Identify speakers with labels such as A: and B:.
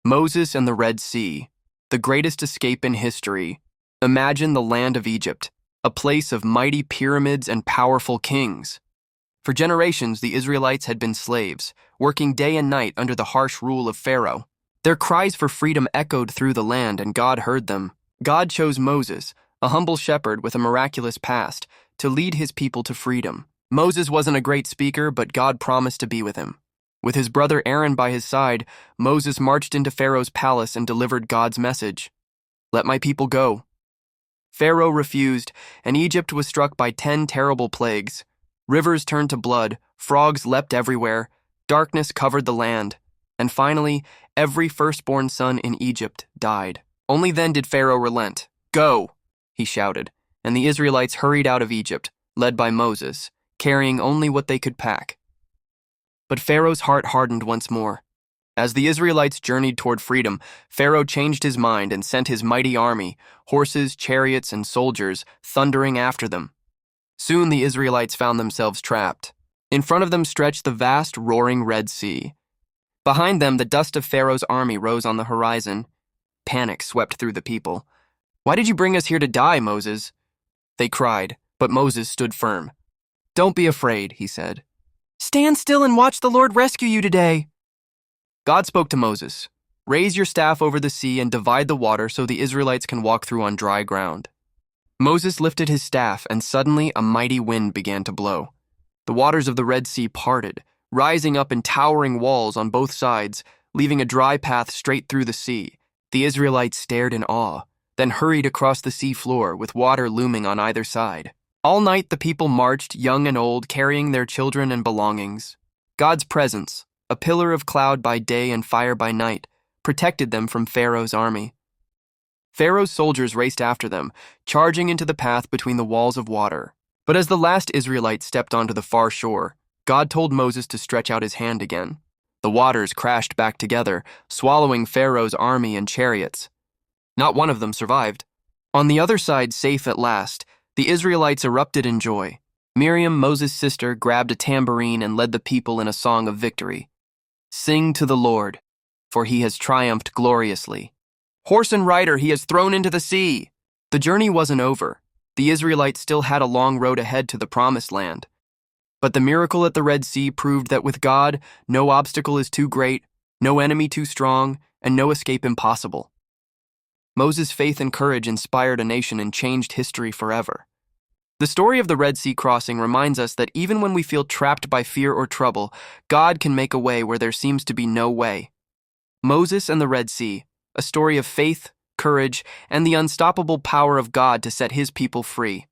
A: Moses and the Red Sea, the greatest escape in history. Imagine the land of Egypt, a place of mighty pyramids and powerful kings. For generations, the Israelites had been slaves, working day and night under the harsh rule of Pharaoh. Their cries for freedom echoed through the land, and God heard them. God chose Moses, a humble shepherd with a miraculous past, to lead his people to freedom. Moses wasn't a great speaker, but God promised to be with him. With his brother Aaron by his side, Moses marched into Pharaoh's palace and delivered God's message. "Let my people go." Pharaoh refused, and Egypt was struck by 10 terrible plagues. Rivers turned to blood, frogs leapt everywhere, darkness covered the land, and finally, every firstborn son in Egypt died. Only then did Pharaoh relent. "Go," he shouted, and the Israelites hurried out of Egypt, led by Moses, carrying only what they could pack. But Pharaoh's heart hardened once more. As the Israelites journeyed toward freedom, Pharaoh changed his mind and sent his mighty army, horses, chariots, and soldiers, thundering after them. Soon the Israelites found themselves trapped. In front of them stretched the vast, roaring Red Sea. Behind them, the dust of Pharaoh's army rose on the horizon. Panic swept through the people. "Why did you bring us here to die, Moses?" they cried, but Moses stood firm. "Don't be afraid," he said. "Stand still and watch the Lord rescue you today." God spoke to Moses, "Raise your staff over the sea and divide the water so the Israelites can walk through on dry ground." Moses lifted his staff, and suddenly a mighty wind began to blow. The waters of the Red Sea parted, rising up in towering walls on both sides, leaving a dry path straight through the sea. The Israelites stared in awe, then hurried across the sea floor with water looming on either side. All night the people marched, young and old, carrying their children and belongings. God's presence, a pillar of cloud by day and fire by night, protected them from Pharaoh's army. Pharaoh's soldiers raced after them, charging into the path between the walls of water. But as the last Israelite stepped onto the far shore, God told Moses to stretch out his hand again. The waters crashed back together, swallowing Pharaoh's army and chariots. Not one of them survived. On the other side, safe at last, the Israelites erupted in joy. Miriam, Moses' sister, grabbed a tambourine and led the people in a song of victory. "Sing to the Lord, for he has triumphed gloriously. Horse and rider he has thrown into the sea." The journey wasn't over. The Israelites still had a long road ahead to the Promised Land. But the miracle at the Red Sea proved that with God, no obstacle is too great, no enemy too strong, and no escape impossible. Moses' faith and courage inspired a nation and changed history forever. The story of the Red Sea crossing reminds us that even when we feel trapped by fear or trouble, God can make a way where there seems to be no way. Moses and the Red Sea, a story of faith, courage, and the unstoppable power of God to set his people free.